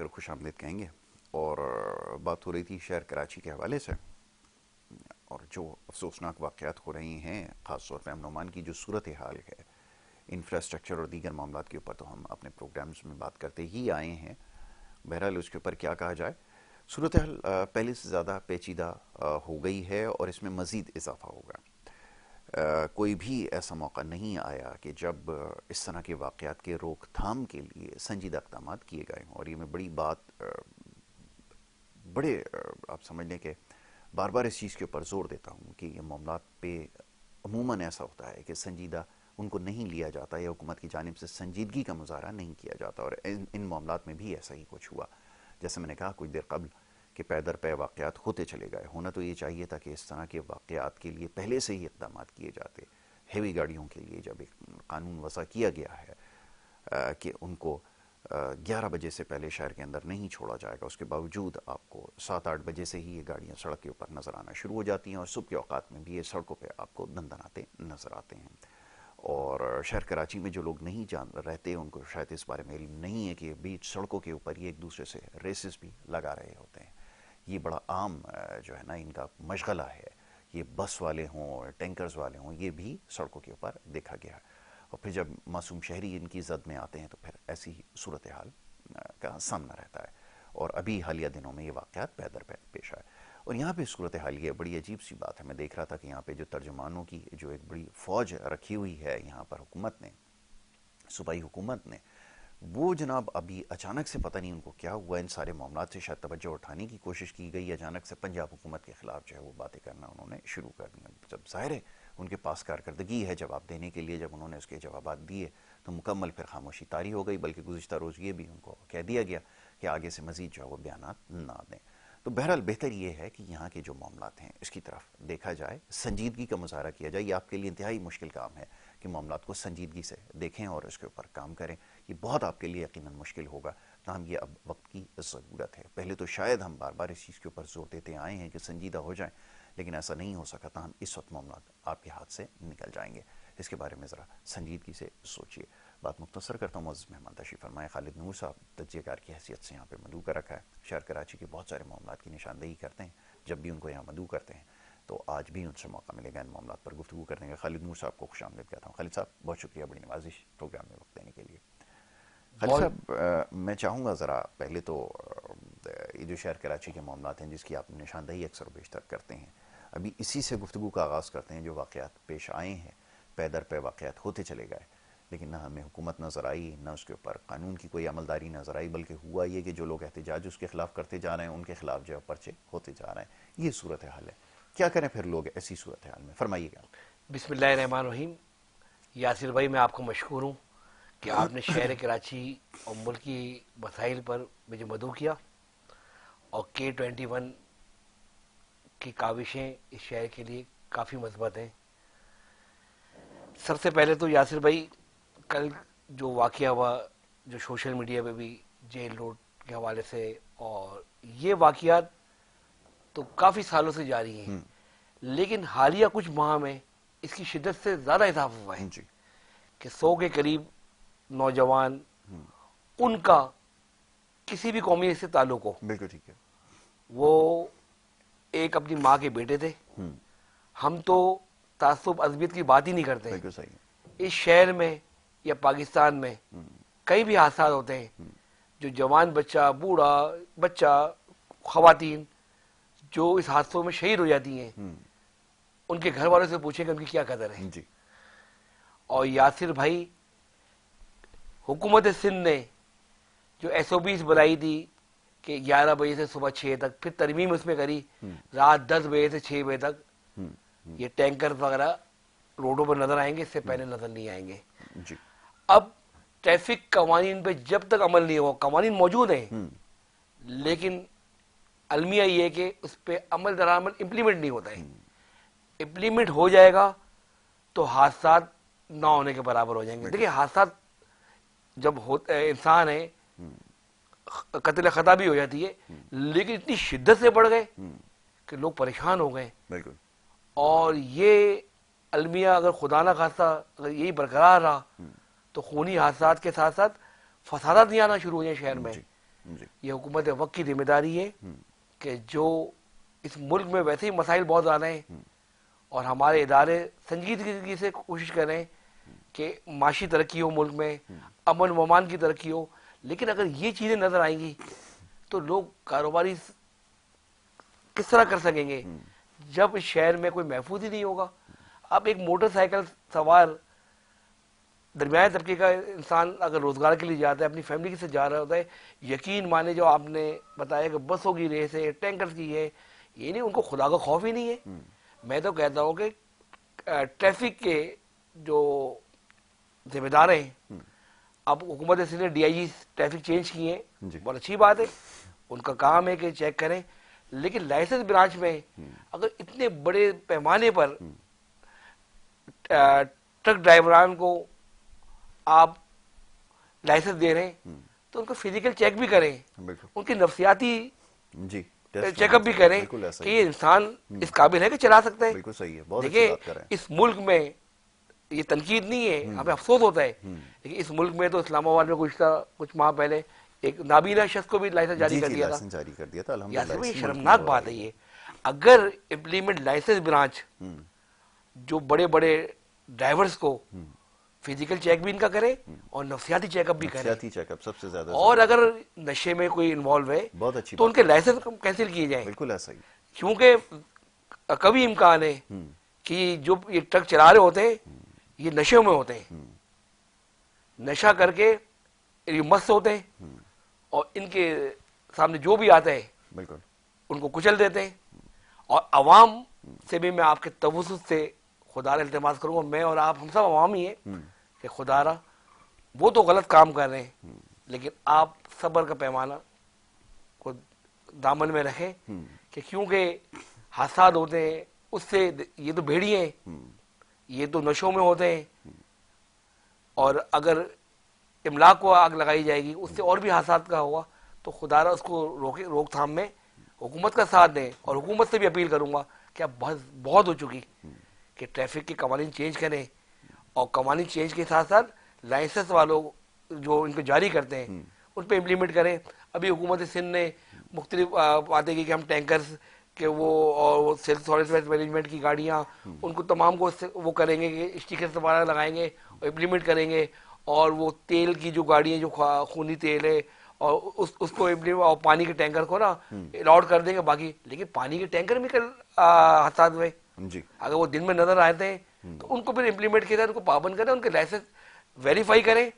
پھر خوش آمدید کہیں گے. اور بات ہو رہی تھی شہر کراچی کے حوالے سے، اور جو افسوسناک واقعات ہو رہی ہیں، خاص طور پہ امن و امان کی جو صورتحال ہے، انفراسٹرکچر اور دیگر معاملات کے اوپر تو ہم اپنے پروگرامز میں بات کرتے ہی آئے ہیں. بہرحال اس کے اوپر کیا کہا جائے، صورتحال پہلے سے زیادہ پیچیدہ ہو گئی ہے اور اس میں مزید اضافہ ہوگا. کوئی بھی ایسا موقع نہیں آیا کہ جب اس طرح کے واقعات کے روک تھام کے لیے سنجیدہ اقدامات کیے گئے ہوں. اور یہ میں بڑی بات بڑے آپ سمجھ لیں کہ بار بار اس چیز کے اوپر زور دیتا ہوں کہ یہ معاملات پہ عموماً ایسا ہوتا ہے کہ سنجیدہ ان کو نہیں لیا جاتا یا حکومت کی جانب سے سنجیدگی کا مظاہرہ نہیں کیا جاتا. اور ان معاملات میں بھی ایسا ہی کچھ ہوا. جیسے میں نے کہا کچھ دیر قبل کہ پے در پے واقعات ہوتے چلے گئے. ہونا تو یہ چاہیے تھا کہ اس طرح کے واقعات کے لیے پہلے سے ہی اقدامات کیے جاتے. ہیوی گاڑیوں کے لیے جب ایک قانون وضع کیا گیا ہے کہ ان کو 11 بجے سے پہلے شہر کے اندر نہیں چھوڑا جائے گا، اس کے باوجود آپ کو 7-8 بجے سے ہی یہ گاڑیاں سڑک کے اوپر نظر آنا شروع ہو جاتی ہیں، اور صبح کے اوقات میں بھی یہ سڑکوں پہ آپ کو دندناتے نظر آتے ہیں. اور شہر کراچی میں جو لوگ نہیں جان رہتے ان کو شاید اس بارے میں علم نہیں ہے کہ بیچ سڑکوں کے اوپر یہ ایک دوسرے سے ریسز بھی لگا رہے ہوتے ہیں. یہ بڑا عام جو ہے نا ان کا مشغلہ ہے. یہ بس والے ہوں، ٹینکرز والے ہوں، یہ بھی سڑکوں کے اوپر دیکھا گیا ہے. اور پھر جب معصوم شہری ان کی زد میں آتے ہیں تو پھر ایسی صورتحال کا سامنا رہتا ہے. اور ابھی حالیہ دنوں میں یہ واقعات پے در پے پیش آئے. اور یہاں پہ صورتحال یہ بڑی عجیب سی بات ہے. میں دیکھ رہا تھا کہ یہاں پہ جو ترجمانوں کی جو ایک بڑی فوج رکھی ہوئی ہے یہاں پر حکومت نے، صوبائی حکومت نے، وہ جناب ابھی اچانک سے پتہ نہیں ان کو کیا ہوا، ان سارے معاملات سے شاید توجہ اٹھانے کی کوشش کی گئی. اچانک سے پنجاب حکومت کے خلاف جو ہے وہ باتیں کرنا انہوں نے شروع کر دیا. جب ظاہر ہے ان کے پاس کارکردگی ہے جواب دینے کے لیے، جب انہوں نے اس کے جوابات دیے تو مکمل پھر خاموشی طاری ہو گئی. بلکہ گزشتہ روز یہ بھی ان کو کہہ دیا گیا کہ آگے سے مزید جو ہے وہ بیانات نہ دیں. تو بہرحال بہتر یہ ہے کہ یہاں کے جو معاملات ہیں اس کی طرف دیکھا جائے، سنجیدگی کا مظاہرہ کیا جائے. یہ آپ کے لیے انتہائی مشکل کام ہے کہ معاملات کو سنجیدگی سے دیکھیں اور اس کے اوپر کام کریں. یہ بہت آپ کے لیے یقیناً مشکل ہوگا، تاہم یہ اب وقت کی ضرورت ہے. پہلے تو شاید ہم بار بار اس چیز کے اوپر زور دیتے آئے ہیں کہ سنجیدہ ہو جائیں، لیکن ایسا نہیں ہو سکا. تاہم اس وقت معاملات آپ کے ہاتھ سے نکل جائیں گے. اس کے بارے میں ذرا سنجیدگی سے سوچئے. بات مختصر کرتا ہوں. معزز مہمان تشریف فرمائے. خالد نور صاحب تجزیہ کار کی حیثیت سے یہاں پہ مدعو کر رکھا ہے. شہر کراچی کے بہت سارے معاملات کی نشاندہی کرتے ہیں جب بھی ان کو یہاں مدعو کرتے ہیں، تو آج بھی ان سے موقع ملے گا ان معاملات پر گفتگو کرنے کا. خالد نور صاحب کو خوش آمدید کہتا ہوں. خالد صاحب بہت شکریہ بڑی نوازش پروگرام میں وقت دینے کے لیے. خالد صاحب میں چاہوں گا ذرا پہلے تو یہ جو شہر کراچی کے معاملات ہیں جس کی آپ نشاندہی اکثر و بیشتر کرتے ہیں، ابھی اسی سے گفتگو کا آغاز کرتے ہیں. جو واقعات پیش آئے ہیں، پے در پے واقعات ہوتے چلے گئے، لیکن نہ ہمیں حکومت نظر آئی، نہ اس کے اوپر قانون کی کوئی عملداری نظر آئی. بلکہ ہوا یہ کہ جو لوگ احتجاج اس کے خلاف کرتے جا رہے ہیں ان کے خلاف جو پرچے ہوتے جا رہے ہیں. یہ صورتحال ہے. کیا کریں پھر لوگ ایسی صورتحال میں؟ فرمائیے گا. بسم اللہ الرحمن الرحیم. یاسر بھائی میں آپ کو مشکور ہوں کہ آپ نے شہر کراچی اور ملکی مسائل پر مجھے مدعو کیا، اور K21 کی کاوشیں اس شہر کے لیے کافی مثبت ہیں. سب سے پہلے تو یاسر بھائی کل جو واقعہ ہوا، جو سوشل میڈیا پہ بھی جیل روڈ کے حوالے سے، اور یہ واقعات تو کافی سالوں سے جاری ہیں، لیکن حالیہ کچھ ماہ میں اس کی شدت سے زیادہ اضافہ ہوا ہے جی کہ 100 کے قریب نوجوان ان کا کسی بھی قومیت سے تعلق ہو، بالکل ٹھیک ہے. وہ ایک اپنی ماں کے بیٹے تھے. ہم تو تعصب عصبیت کی بات ہی نہیں کرتے. بالکل صحیح. اس شہر میں یا پاکستان میں کئی بھی حادثات ہوتے ہیں، جو جوان بچہ، بوڑھا بچہ، خواتین جو اس حادثوں میں شہید ہو جاتی ہیں، ان کے گھر والوں سے پوچھیں کہ ان کی کیا قدر ہے. جی اور یاسر بھائی، حکومت سندھ نے جو SOPs بنائی تھی کہ 11 بجے سے صبح 6 تک، پھر ترمیم اس میں کری رات 10 بجے سے 6 بجے تک یہ ٹینکر وغیرہ روڈوں پر نظر آئیں گے، اس سے پہلے نظر نہیں آئیں گے. جی اب ٹریفک قوانین پہ جب تک عمل نہیں ہو، قوانین موجود ہیں لیکن المیہ یہ ہے کہ اس پہ عمل درآمد امپلیمنٹ نہیں ہوتا ہے. امپلیمنٹ ہو جائے گا تو حادثات نہ ہونے کے برابر ہو جائیں گے. دیکھیں حادثات جب انسان ہے، قتل خطا بھی ہو جاتی ہے، لیکن اتنی شدت سے بڑھ گئے کہ لوگ پریشان ہو گئے. بالکل. اور یہ المیہ اگر خدا نہ خواستہ اگر یہی برقرار رہا تو خونی حادثات کے ساتھ ساتھ فسادات نہیں آنا شروع ہو جائیں شہر میں. یہ حکومت وقت کی ذمہ داری ہے کہ جو اس ملک میں ویسے ہی مسائل بہت زیادہ ہیں اور ہمارے ادارے سنجیدگی سے کوشش کریں کہ معاشی ترقی ہو ملک میں، امن و امان کی ترقی ہو، لیکن اگر یہ چیزیں نظر آئیں گی تو لوگ کاروباری کس طرح کر سکیں گے جب اس شہر میں کوئی محفوظ ہی نہیں ہوگا؟ اب ایک موٹر سائیکل سوار درمیانے طبقے کا انسان اگر روزگار کے لیے جاتا ہے، اپنی فیملی کے ساتھ جا رہا ہوتا ہے، یقین مانے جو آپ نے بتایا کہ بسوں کی ریس ہے، ٹینکرز کی ہے، یہ نہیں، ان کو خدا کا خوف ہی نہیں ہے۔ میں تو کہتا ہوں کہ ٹریفک کے جو ذمہ دار ہیں، اب حکومت نے D I G traffic change کیے ہیں، بہت اچھی بات ہے، ان کا کام ہے کہ چیک کریں، لیکن لائسنس برانچ میں اگر اتنے بڑے پیمانے پر ٹرک ڈرائیوران کو آپ لائسنس دے رہے ہیں تو ان کو فزیکل چیک بھی کریں، ان کی نفسیاتی چیک اپ بھی کریں کہ یہ انسان اس قابل ہے کہ چلا سکتا ہے۔ بالکل صحیح ہے، دیکھیں اس ملک میں یہ تنقید نہیں ہے، ہمیں افسوس ہوتا ہے، لیکن اس ملک میں تو اسلام آباد میں کچھ ماہ پہلے ایک نابینا شخص کو بھی لائسنس جاری کر دیا تھا۔ الحمدللہ یہ شرمناک بات ہے۔ یہ اگر امپلیمنٹ لائسنس برانچ جو بڑے بڑے ڈرائیورز کو فزیکل چیک بھی ان کا کرے اور نفسیاتی چیک اپ بھی کرے، سب سے زیادہ، اور اگر نشے میں کوئی انوالو ہے تو ان کے لائسنس کینسل کیے جائیں، بالکل ایسا ہی، کیونکہ کبھی امکان ہے کہ جو یہ ٹرک چلا رہے ہوتے ہیں یہ نشے میں ہوتے ہیں، نشہ کر کے یہ مست ہوتے ہیں اور ان کے سامنے جو بھی آتا ہے بالکل ان کو کچل دیتے ہیں۔ اور عوام سے بھی میں آپ کے توسط سے خدا را التماس کروں گا، میں اور آپ ہم سب عوام ہی ہیں، کہ خدا را وہ تو غلط کام کر رہے ہیں لیکن آپ صبر کا پیمانہ کو دامن میں رکھیں، کہ کیونکہ حادثات ہوتے ہیں اس سے، یہ تو بھیڑیے ہیں، یہ تو نشوں میں ہوتے ہیں، اور اگر املاک کو آگ لگائی جائے گی اس سے اور بھی حادثات کا ہوگا، تو خدا را اس کو روک تھام میں حکومت کا ساتھ دیں، اور حکومت سے بھی اپیل کروں گا کہ اب بہت ہو چکی کہ ٹریفک کے قوانین چینج کریں، اور قوانین چینج کے ساتھ ساتھ لائسنس والوں جو ان کو جاری کرتے ہیں ان پہ امپلیمنٹ کریں۔ ابھی حکومت سندھ نے مختلف باتیں کی کہ ہم ٹینکرز کہ وہ سیلف سالٹ ویسٹ مینجمنٹ کی گاڑیاں ان کو تمام کو وہ کریں گے کہ اسٹیکر دوبارہ لگائیں گے اور امپلیمنٹ کریں گے، اور وہ تیل کی جو گاڑیاں جو خونی تیل ہے اور اس کو اور پانی کے ٹینکر کو نا الاؤڈ کر دیں گے باقی، لیکن پانی کے ٹینکر میں کل حادثات ہوئے، اگر وہ دن میں نظر آتے ہیں تو ان کو پھر امپلیمنٹ کیا جائے، ان کو پابند کریں، ان کے لائسنس ویریفائی کریں،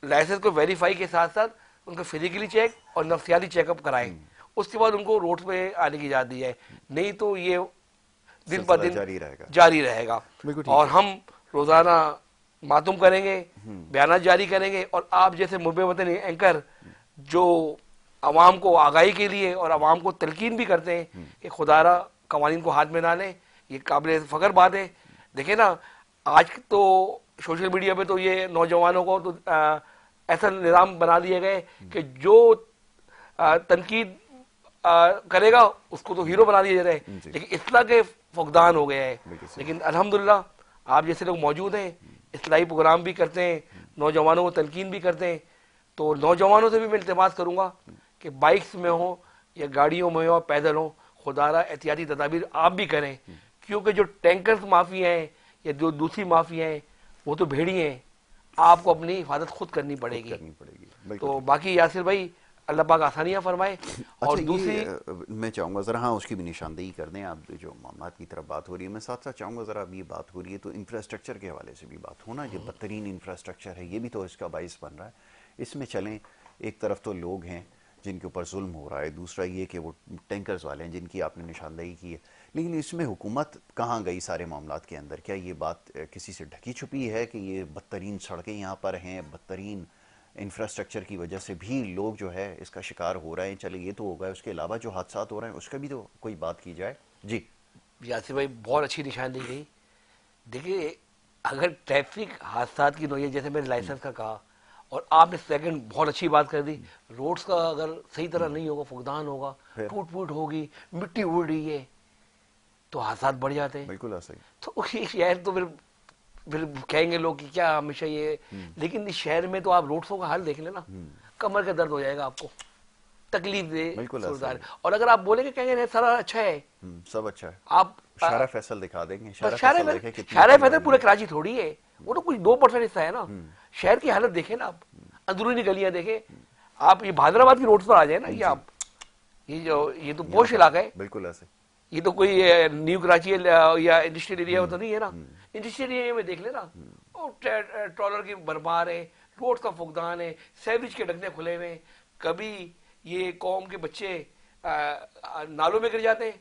لائسنس کو ویریفائی کے ساتھ ساتھ ان کو فزیکلی چیک اور نفسیاتی چیک اپ کرائیں، اس کے بعد ان کو روڈ پہ آنے کی اجازت دی جائے، نہیں تو یہ دن پر دن جاری رہے گا۔ اور ہم روزانہ ماتم کریں گے، بیانات جاری کریں گے، اور آپ جیسے محب وطن اینکر جو عوام کو آگاہی کے لیے اور عوام کو تلقین بھی کرتے ہیں کہ خدا را قوانین کو ہاتھ میں نہ لیں، یہ قابل فخر بات ہے۔ دیکھیں نا آج تو سوشل میڈیا پہ تو یہ نوجوانوں کو تو ایسا نظام بنا دیا گئے کہ جو تنقید کرے گا اس کو تو ہیرو بنا دیا جائے، لیکن اصلاح کے فقدان ہو گیا ہے۔ لیکن الحمدللہ آپ جیسے لوگ موجود ہیں، اصلاحی پروگرام بھی کرتے ہیں، نوجوانوں کو تلقین بھی کرتے ہیں، تو نوجوانوں سے بھی میں التماس کروں گا کہ بائکس میں ہوں یا گاڑیوں میں ہوں پیدل ہوں، خدا را احتیاطی تدابیر آپ بھی کریں، کیونکہ جو ٹینکرز مافیا ہیں یا جو دوسری مافیا ہیں وہ تو بھیڑی ہیں، آپ کو اپنی حفاظت خود کرنی پڑے گی۔ تو باقی یاسر بھائی اللہ پاک آسانیاں فرمائے۔ اور دوسری میں چاہوں گا ذرا ہاں اس کی بھی نشاندہی کر دیں، آپ جو معاملات کی طرف بات ہو رہی ہے، میں ساتھ ساتھ چاہوں گا ذرا اب یہ بات ہو رہی ہے تو انفراسٹرکچر کے حوالے سے بھی بات ہونا، جو بدترین انفراسٹرکچر ہے یہ بھی تو اس کا باعث بن رہا ہے۔ اس میں چلیں ایک طرف تو لوگ ہیں جن کے اوپر ظلم ہو رہا ہے، دوسرا یہ کہ وہ ٹینکرز والے ہیں جن کی آپ نے نشاندہی کی ہے، لیکن اس میں حکومت کہاں گئی سارے معاملات کے اندر؟ کیا یہ بات کسی سے ڈھکی چھپی ہے کہ یہ بدترین سڑکیں یہاں پر ہیں، بدترین انفراسٹرکچر کی وجہ سے بھی لوگ جو ہے اس کا شکار ہو رہے ہیں؟ چلے یہ تو ہوگا، اس کے علاوہ جو حادثات ہو رہے ہیں اس کا بھی تو کوئی بات کی جائے۔ جی یاسر بھائی بہت اچھی نشاندہی گئی۔ دیکھیے اگر ٹریفک حادثات کی نوعیت جیسے میں نے لائسنس کا کہا، اور آپ نے سیکنڈ بہت اچھی بات کر دی، روڈز کا اگر صحیح طرح نہیں ہوگا، فقدان ہوگا، ٹوٹ پھوٹ ہوگی، مٹی اڑ رہی ہے تو حادثات بڑھ جاتے ہیں۔ بالکل ایسا ہی۔ تو شہر تو پھر کہیں گے لوگ کہ کیا ہمیشہ یہ، لیکن اس شہر میں تو آپ روڈوں کا حال دیکھ لینا، کمر کا درد ہو جائے گا آپ کو، تکلیف دہ بالکل صورتحال. اور اگر آپ بولیں کہ کہیں گے سارا اچھا ہے, سب اچھا ہے, آپ شارع فیصل دکھا دیں گے, شارع شہر فیصل دیکھیں کتنی شہر بڑی فیصل آدمی پورے ہے. کراچی تھوڑی ہے, وہ تو کچھ 2% حصہ ہے نا. شہر کی حالت دیکھیں نا آپ, اندرونی گلیاں دیکھیں آپ, یہ بھادر آباد کی روڈ پر آ جائیں نا, یہ آپ یہ تو پوش علاقہ ہے, بالکل ایسے یہ تو کوئی نیو کراچی یا انڈسٹریل ایریا تو نہیں ہے نا. انڈسٹریل ایریا میں دیکھ لینا, ٹرالر کی بربار ہے, روڈ کا فقدان ہے, سیوریج کے ڈھکنے کھلے ہوئے ہیں. کبھی یہ قوم کے بچے نالوں میں گر جاتے ہیں,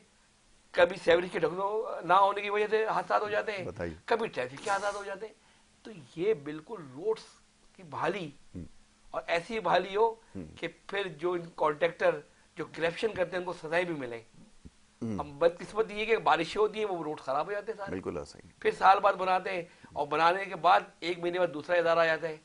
کبھی سیوریج کے ڈھکنوں نہ ہونے کی وجہ سے حادثات ہو جاتے ہیں, بتائیے. کبھی ٹریفک کے حادثات ہو جاتے ہیں. تو یہ بالکل روڈز کی بحالی, اور ایسی بحالی ہو کہ پھر جو کانٹریکٹر جو کرپشن کرتے ہیں ان کو سزائیں بھی ملیں. اب بدقسمت یہ کہ بارشیں ہوتی ہیں وہ روڈ خراب ہو جاتے ہیں سارے, بالکل ایسا ہی. پھر سال بعد بناتے ہیں, اور بنانے کے بعد 1 مہینے بعد دوسرا ادارہ آ جاتا ہے,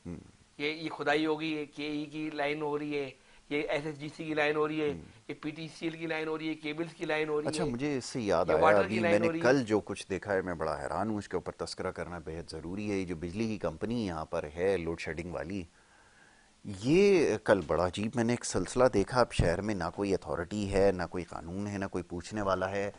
یہ کھدائی ہوگی, یہ کے ای کی لائن ہو رہی ہے, یہ ایس ایس ڈی سی کی لائن ہو رہی ہے, یہ پی ٹی سی ایل کی لائن ہو رہی ہے, کیبلز کی لائن ہو رہی ہے. اچھا مجھے اس سے یاد یہ آیا, واٹر کی ابھی میں لائن نے ہو رہی ہے. کل جو کچھ دیکھا ہے میں بڑا حیران ہوں, اس کے اوپر تذکرہ کرنا بہت ضروری ہے. یہ جو بجلی کی کمپنی یہاں پر ہے لوڈ شیڈنگ والی, یہ کل بڑا عجیب میں نے ایک سلسلہ دیکھا. اب شہر میں نہ کوئی اتھارٹی ہے, نہ کوئی قانون ہے, نہ کوئی پوچھنے والا ہے.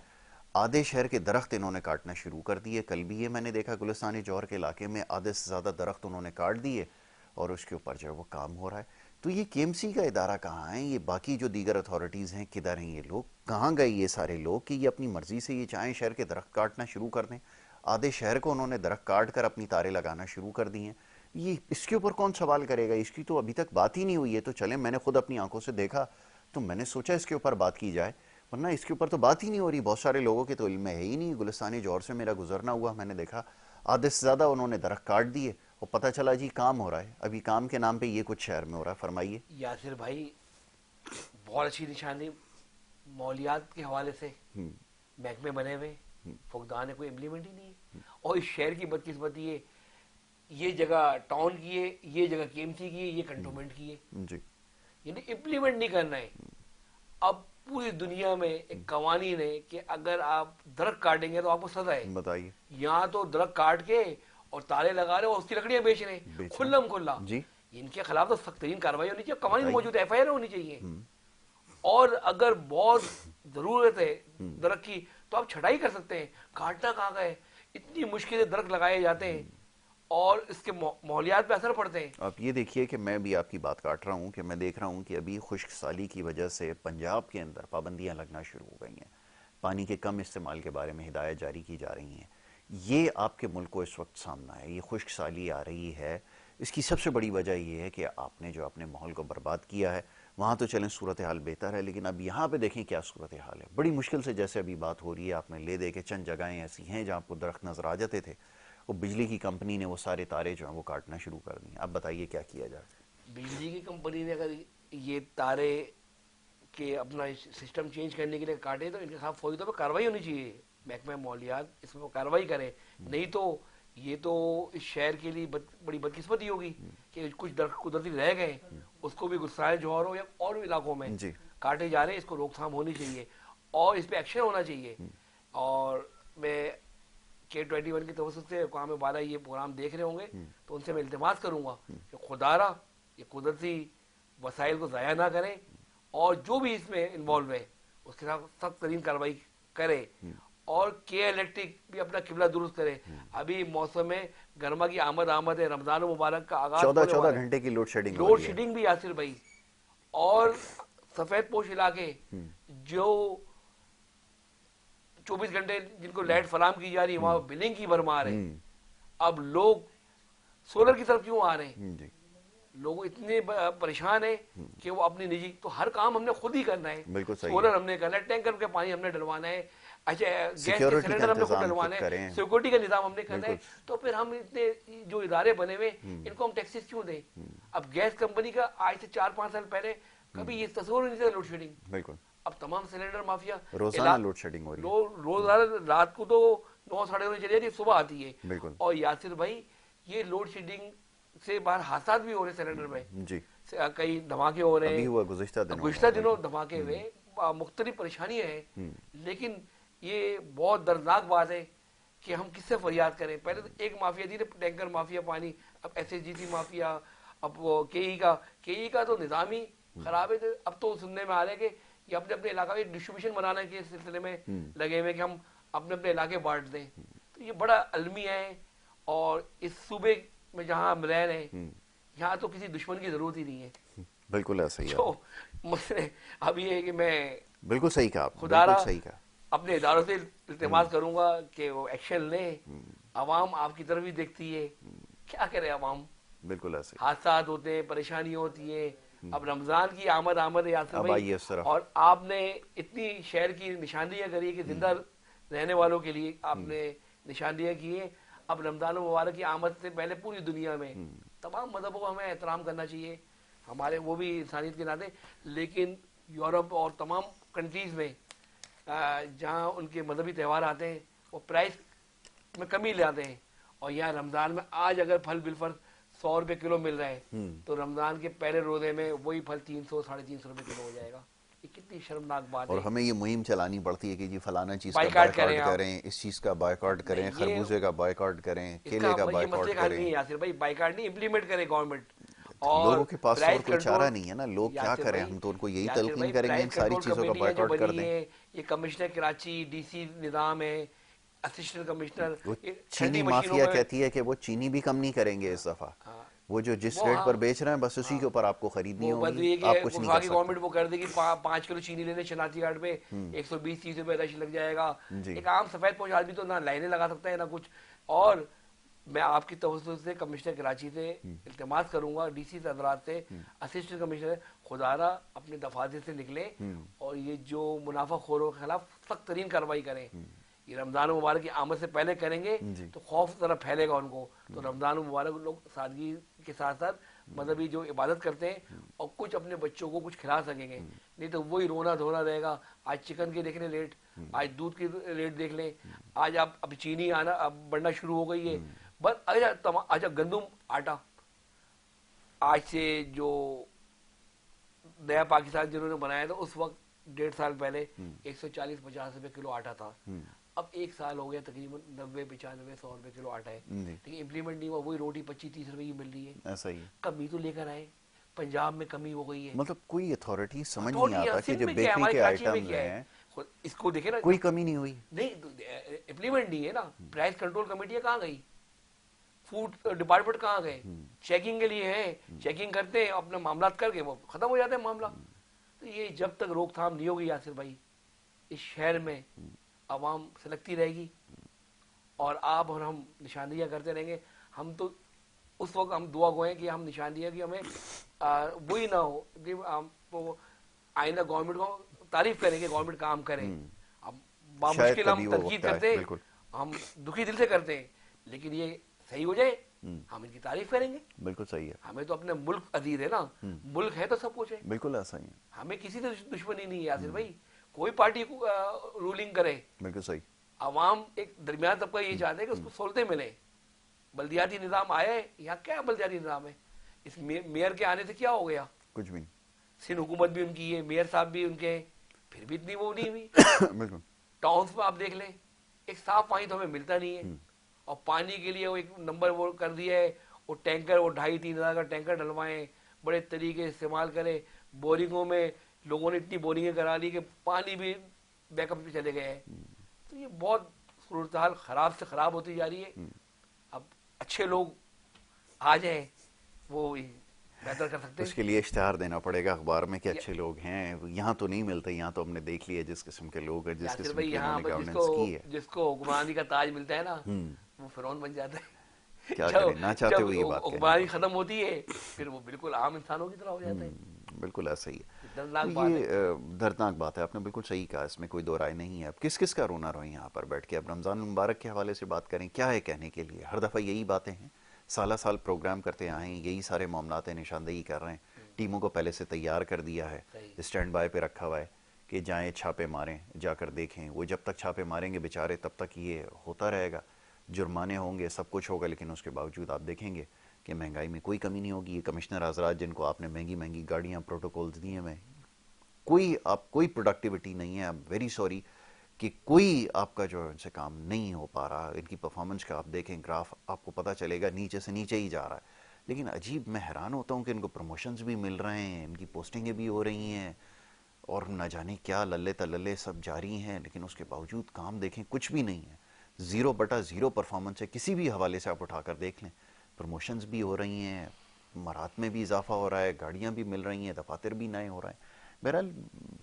آدھے شہر کے درخت انہوں نے کاٹنا شروع کر دیے. کل بھی یہ میں نے دیکھا گلستان جوہر کے علاقے میں آدھے سے زیادہ درخت انہوں نے کاٹ دیے, اور اس کے اوپر جو ہے وہ کام ہو رہا ہے. تو یہ کے ایم سی کا ادارہ کہاں ہے, یہ باقی جو دیگر اتھارٹیز ہیں کدھر ہیں, یہ لوگ کہاں گئے, یہ سارے لوگ کہ یہ اپنی مرضی سے یہ چاہیں شہر کے درخت کاٹنا شروع کر دیں. آدھے شہر کو انہوں نے درخت کاٹ کر اپنی تاریں لگانا شروع کر دی ہیں. یہ اس کے اوپر کون سوال کرے گا, اس کی تو ابھی تک بات ہی نہیں ہوئی ہے. تو چلیں, میں نے خود اپنی آنکھوں سے دیکھا تو میں نے سوچا اس کے اوپر بات کی جائے, ورنہ اس کے اوپر تو بات ہی نہیں ہو رہی. بہت سارے لوگوں کے تو علم میں ہے ہی نہیں. گلستان جوہر سے میرا گزرنا ہوا, میں نے دیکھا آدھے سے زیادہ انہوں نے درخت کاٹ دیے, اور پتہ چلا جی کام ہو رہا ہے. ابھی کام کے نام پہ یہ کچھ شہر میں ہو رہا ہے. فرمائیے. یاسر بھائی بہت اچھی نشانی مالیات کے حوالے سے محکمے بنے ہوئے, فقدان ہے, کوئی امپلیمنٹ ہی نہیں ہے. اور اس شہر کی بدقسمتی ہے, یہ جگہ ٹاؤن کی ہے, یہ جگہ کے ایم سی کی ہے, یہ کنٹونمنٹ کی ہے, جی یعنی امپلیمنٹ نہیں کرنا ہے. اب پوری دنیا میں ایک قوانین ہے کہ اگر آپ درخت کاٹیں گے تو آپ کو سزا ہے. بتائیے. یہاں تو درخت کاٹ کے اور تالے لگا رہے اور اس کی لکڑیاں بیچ رہے ہیں کھلم کھلا. جی ان کے خلاف تو سخت ترین کارروائی ہونی چاہیے, قوانین بتائیے. موجود ہے, ایف آئی آر ہونی چاہیے. اور اگر بہت ضرورت ہے درخت کی تو آپ چھٹائی کر سکتے ہیں. کاٹنا کہاں کا ہے, اتنی مشکل سے درخت لگائے جاتے ہیں اور اس کے ماحولیات پہ اثر پڑتے ہیں. آپ یہ دیکھیے کہ میں بھی آپ کی بات کاٹ رہا ہوں کہ میں دیکھ رہا ہوں کہ ابھی خشک سالی کی وجہ سے پنجاب کے اندر پابندیاں لگنا شروع ہو گئی ہیں. پانی کے کم استعمال کے بارے میں ہدایت جاری کی جا رہی ہیں. یہ آپ کے ملک کو اس وقت سامنا ہے, یہ خشک سالی آ رہی ہے. اس کی سب سے بڑی وجہ یہ ہے کہ آپ نے جو اپنے ماحول کو برباد کیا ہے. وہاں تو چلیں صورتحال بہتر ہے, لیکن اب یہاں پہ دیکھیں کیا صورتحال ہے. بڑی مشکل سے جیسے ابھی بات ہو رہی ہے, آپ نے لے دے کے چند جگہیں ایسی ہیں جہاں آپ کو درخت نظر آ جاتے تھے, وہ بجلی کی کمپنی نے وہ سارے تارے جو ہیں وہ کاٹنا شروع کر دیں. اب بتائیے کیا کیا جائے. بجلی کی کمپنی نے اگر یہ تارے کے اپنا سسٹم چینج کرنے کے لیے کاٹے تو ان کے خلاف فوری طور پہ کارروائی ہونی چاہیے. محکمہ ماحولیات اس میں کارروائی کرے, نہیں تو یہ تو اس شہر کے لیے بڑی بدقسمتی ہوگی کہ کچھ درخت قدرتی رہ گئے, اس کو بھی گلستان جوہر ہو یا اور بھی علاقوں میں کاٹے جا رہے ہیں. اس کو روک تھام ہونی چاہیے اور اس پہ ایکشن ہونا چاہیے. اور میں K21 کی توسط سے قوام بالا یہ پروگرام دیکھ رہے ہوں گے تو ان سے میں التماس کروں گا کہ خدارا یہ قدرتی وسائل کو ضائع نہ کریں, اور جو بھی اس میں انوالو ہے اس کے ساتھ سخت ترین کارروائی کرے, اور کے الیکٹرک بھی اپنا قبلہ درست کرے. ابھی موسم گرما کی آمد ہے, رمضان مبارک کا آغاز ہونے والا 14 گھنٹے کی لوڈ شیڈنگ لوڈ شیڈنگ بھی یاسر بھائی, اور سفید پوش علاقے جو 24 گھنٹے جن کو لائٹ فراہم کی جا رہی ہے وہاں بلنگ کی بھرمار ہے. اب لوگ سولر کی طرف کیوں آ رہے ہیں, لوگ اتنے پریشان ہیں کہ وہ اپنی نجی, تو ہر کام ہم نے خود ہی کرنا ہے. سولر ہم نے کرنا ہے, ٹینکر کے پانی ہم نے ڈلوانا ہے, اچھا گیس کے سلنڈر ہم نے خود ڈلوانا ہے, سیکورٹی کا نظام ہم نے کرنا ہے. تو پھر ہم اتنے جو ادارے بنے ہوئے ان کو ہم ٹیکسز کیوں دیں. اب گیس کمپنی کا آج سے 4-5 سال پہلے کبھی یہ تصور نہیں تھا لوڈ شیڈنگ. بالکل اب تمام سلنڈر مافیا روزانہ لوڈ شیڈنگ ہو رہی ہے, روزانہ رات کو تو 9-9:30 چلی جاتی ہے, صبح آتی ہے. بالکل. اور یاسر بھائی یہ لوڈ شیڈنگ سے باہر حادثات بھی ہو رہے سلنڈر میں, جی کئی دھماکے ہو رہے ہیں. ابھی ہوا گزشتہ دنوں دھماکے ہوئے, مختلف پریشانیاں ہیں. لیکن یہ بہت دردناک بات ہے کہ ہم کس سے فریاد کریں. پہلے تو ایک مافیا تھی ٹینکر مافیا پانی, اب ایس ایس جی سی مافیا, اب وہ کے ای کا تو نظامی خراب ہے. اب تو سننے میں آ رہا ہے کہ یہ اپنے اپنے علاقہ کی ڈسٹریبیوشن بنانے کے سلسلے میں لگے ہوئے کہ ہم اپنے اپنے علاقے بانٹ دیں. تو یہ بڑا المیہ ہے. اور اس صوبے میں جہاں ہم رہ رہے ہیں یہاں تو کسی دشمن کی ضرورت ہی نہیں ہے. بالکل ایسا ہی ہے. جو اب یہ ہے کہ میں بالکل صحیح کہا آپ نے، خدا بالکل صحیح کہا. اپنے اداروں سے التماس کروں گا کہ وہ ایکشن لیں. عوام آپ کی طرف ہی دیکھتی ہے. کیا کرے عوام؟ بالکل ایسے ہی. حادثات ہوتے ہیں، پریشانیاں ہوتی ہیں. اب رمضان کی آمد ہے یاسر اب بھائی، آئیے اس طرف. اور آپ نے اتنی شہر کی نشاندہیاں کری کہ زندہ رہنے والوں کے لیے آپ نے نشاندہیاں کی ہیں. اب رمضان المبارک کی آمد سے پہلے پوری دنیا میں تمام مذہبوں کو ہمیں احترام کرنا چاہیے، ہمارے وہ بھی انسانیت کے ناطے. لیکن یورپ اور تمام کنٹریز میں جہاں ان کے مذہبی تہوار آتے ہیں وہ پرائس میں کمی لے آتے ہیں. اور یہاں رمضان میں آج اگر پھل بالفرض 100 روپے کلو مل رہا ہے تو رمضان کے پہلے روزے میں وہی پھل 300 350 روپے کلو ہو جائے گا. یہ کتنی شرمناک بات ہے. اور ہمیں یہ مہم چلانی پڑتی ہے کہ جی فلانا چیز کا بائیکاٹ بائیکاٹ کریں، اس چیز کا بائیکاٹ کریں، خربوزے کا بائیکاٹ کریں، کیلے کا یہ بائیکاٹ مسئلے کا حل کریں. نہیں ہے یاسر بھائی. بائیکاٹ نہیں، امپلیمنٹ کرے گورنمنٹ. لوگوں کے پاس اور پرائز کوئی چارہ کنٹرول، نہیں ہے نا، لوگ کیا یاسر کریں؟ بھائی، ہم تو ان کو یہی یاسر تلقین بھائی کریں گے ان پرائز ساری کنٹرول چیزوں کا کمیٹی ہے جو بائیکاٹ کر بنی دیں. ہے. یہ کمشنر کراچی ڈی سی نظام ہے، اسسٹنٹ کمشنر. وہ 30 چینی مشینوں مافیا میں کہتی ہے کہ وہ چینی بھی کم نہیں کریں گے اس دفعہ. وہ جو جس ریٹ پر بیچ رہے ہیں بس اسی کے اوپر آپ کو خریدنی وہ بس ہوگی، یہ آپ کہ کچھ نہیں کر وفاقی سکتے. گورنمنٹ وہ کر دے کہ 5 کلو چینی لینے شناختی کارڈ پہ 120-30 روپے رش لگ جائے گا. جی. ایک عام سفید پوش آدمی تو نہ لائنیں لگا سکتا ہے نہ کچھ. اور میں آپ کی توسط سے کمشنر کراچی سے التماس کروں گا، ڈی سی حضرات سے، اسسٹنٹ کمشنر، خدارہ اپنے دفاتر سے نکلیں اور یہ جو منافع خوروں کے خلاف سخت ترین کارروائی کریں. یہ رمضان مبارک کی آمد سے پہلے کریں گے تو خوف ذرا پھیلے گا ان کو. تو رمضان مبارک لوگ سادگی کے ساتھ ساتھ مذہبی جو عبادت کرتے ہیں اور کچھ اپنے بچوں کو کچھ کھلا سکیں گے. نہیں تو وہی رونا دھونا رہے گا. آج چکن کے دیکھ لیں ریٹ، آج دودھ کی ریٹ دیکھ لیں، آج آپ اب چینی آنا اب بڑھنا شروع ہو گئی ہے. بس اچھا گندم آٹا آج سے جو نیا پاکستان جنہوں نے بنایا تھا اس وقت 1.5 سال پہلے 140-50 روپے کلو آٹا تھا. اب 1 سال ہو گیا تقریباً 90-95-100 روپے کلو آٹا ہے. لیکن امپلیمنٹ نہیں ہوا. وہی روٹی 25-30 روپے کی مل رہی ہے. ایسا ہی کمی تو لے کر آئے. پنجاب میں کمی ہو گئی ہے. مطلب کوئی اتھارٹی سمجھ نہیں آتا کہ جو میں کیا ہے، بیکری ہمارے کے کراچی میں آئٹمز کیا ہے، ہیں اس کو دیکھیں نا. کوئی کمی نہیں ہوئی. نہیں امپلیمنٹ نہیں ہے نا. پرائز کنٹرول کمیٹیاں کہاں گئی؟ فوڈ ڈپارٹمنٹ کہاں گئے؟ چیکنگ کے لیے ہے، چیکنگ کرتے ہیں اپنے معاملات کر کے وہ ختم ہو جاتے ہیں معاملہ. تو یہ جب تک روک تھام نہیں ہوگی یاسر بھائی اس شہر میں عوام سلگتی رہے گی اور آپ اور ہم نشاندہیاں کرتے رہیں گے. ہم تو اس وقت ہم دعا گوئیں کہ ہم نشاندہیاں کی ہمیں وہی نہ ہو کہ ہم آئندہ گورنمنٹ کو تعریف کریں گے گورنمنٹ کام کرے. اب شاید بامشکل ہم کبھی وہ تنقید وقت آئے. کرتے ہیں، بالکل ہم دکھی دل سے کرتے ہیں، لیکن یہ صحیح ہو جائے ہم ان کی تعریف کریں گے. بالکل صحیح ہے. ہمیں تو اپنے ملک عزیز ہے نا، ملک ہے تو سب کچھ ہے. بالکل ایسا ہی ہے. ہمیں کسی سے دشمنی نہیں ہے یاسر بھائی. کوئی پارٹی رولنگ کرے، بالکل صحیح. عوام ایک درمیان طبقہ یہ چاہتے ہیں کہ اس کو سہولتیں ملیں. بلدیاتی نظام آیا ہے یہاں، کیا بلدیاتی نظام ہے؟ اس میئر کے آنے سے کیا ہو گیا؟ کچھ بھی نہیں. سندھ حکومت بھی ان کی ہے، میئر صاحب بھی ان کے ہیں، پھر بھی اتنی وہ نہیں ہوئی. بالکل. ٹاؤنس میں آپ دیکھ لیں ایک صاف پانی تو ہمیں ملتا نہیں ہے. اور پانی کے لیے وہ ایک نمبر وہ کر دیا ہے، وہ ٹینکر، وہ 2.5-3 ہزار کا ٹینکر ڈلوائیں، بڑے طریقے استعمال کریں. بورنگوں میں لوگوں نے اتنی بورنگیں کرا لی کہ پانی بھی بیک اپ پہ چلے گئے ہیں. تو یہ بہت صورتحال خراب سے خراب ہوتی جا رہی ہے. اب اچھے لوگ آ جائیں وہ بہتر کر سکتے ہیں. اس کے لیے اشتہار دینا پڑے گا اخبار میں کہ اچھے لوگ ہیں. یہاں تو نہیں ملتے. یہاں تو ہم نے دیکھ لیا جس قسم کے لوگ ہیں، جس قسم کی انہوں نے گورننس کی ہے. جس کو حکمرانی کا تاج ملتا ہے نا وہ فرعون بن جاتا ہے. کیا کریں، نہ چاہتے ہوئے یہ بات کہنا. حکمرانی ختم ہوتی ہے پھر وہ بالکل عام انسانوں کی طرح ہو جاتا ہے. بالکل ایسا ہی ہے. دردناک بات ہے. یہ دردناک بات ہے. آپ نے بالکل صحیح کہا، اس میں کوئی دو رائے نہیں ہے. اب کس کس کا رونا روئیں یہاں پر بیٹھ کے. اب رمضان المبارک کے حوالے سے بات کریں. کیا ہے کہنے کے لیے؟ ہر دفعہ یہی باتیں ہیں. سالہ سال پروگرام کرتے آئے ہیں، یہی سارے معاملات ہیں، نشاندہی کر رہے ہیں. ٹیموں کو پہلے سے تیار کر دیا ہے، اسٹینڈ بائی پہ رکھا ہوا ہے کہ جائیں چھاپے ماریں، جا کر دیکھیں. وہ جب تک چھاپے ماریں گے بیچارے تب تک یہ ہوتا رہے گا. جرمانے ہوں گے، سب کچھ ہوگا، لیکن اس کے باوجود آپ دیکھیں گے کہ مہنگائی میں کوئی کمی نہیں ہوگی. یہ کمشنر حضرات جن کو آپ نے مہنگی مہنگی گاڑیاں پروٹوکولز دیے ہیں، کوئی پروڈکٹیوٹی نہیں ہے. آئی ایم ویری سوری کہ کوئی آپ کا جو ان سے کام نہیں ہو پا رہا. ان کی پرفارمنس کا آپ دیکھیں گراف، آپ کو پتہ چلے گا نیچے سے نیچے ہی جا رہا ہے. لیکن عجیب میں حیران ہوتا ہوں کہ ان کو پروموشنز بھی مل رہے ہیں، ان کی پوسٹنگیں بھی ہو رہی ہیں، اور نہ جانے کیا للے تللے سب جاری ہیں، لیکن اس کے باوجود کام دیکھیں کچھ بھی نہیں ہے، 0/0 پرفارمنس ہے. کسی بھی حوالے سے آپ اٹھا کر دیکھ لیں، پروموشنز بھی ہو رہی ہیں، مرات میں بھی اضافہ ہو رہا ہے، گاڑیاں بھی مل رہی ہیں، دفاتر بھی نئے ہو رہے ہیں. بہرحال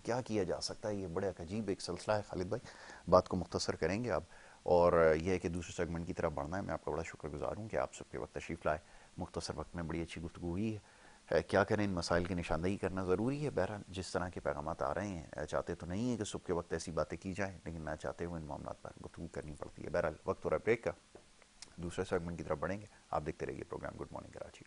کیا کیا جا سکتا ہے، یہ بڑا عجیب ایک سلسلہ ہے. خالد بھائی بات کو مختصر کریں گے آپ، اور یہ ہے کہ دوسرے سیگمنٹ کی طرف بڑھنا ہے. میں آپ کا بڑا شکر گزار ہوں کہ آپ سب کے وقت تشریف لائے، مختصر وقت میں بڑی اچھی گفتگو ہوئی ہے. کیا کریں، ان مسائل کی نشاندہی کرنا ضروری ہے. بہرحال جس طرح کے پیغامات آ رہے ہیں، چاہتے تو نہیں ہیں کہ صبح کے وقت ایسی باتیں کی جائیں، لیکن نہ چاہتے ہوئے ان معاملات پر گفتگو کرنی پڑتی ہے. بہرحال وقت ہو رہا ہے بریک کا، دوسرے سیگمنٹ کی طرف بڑھیں گے. آپ دیکھتے رہیے پروگرام گڈ مارننگ کراچی.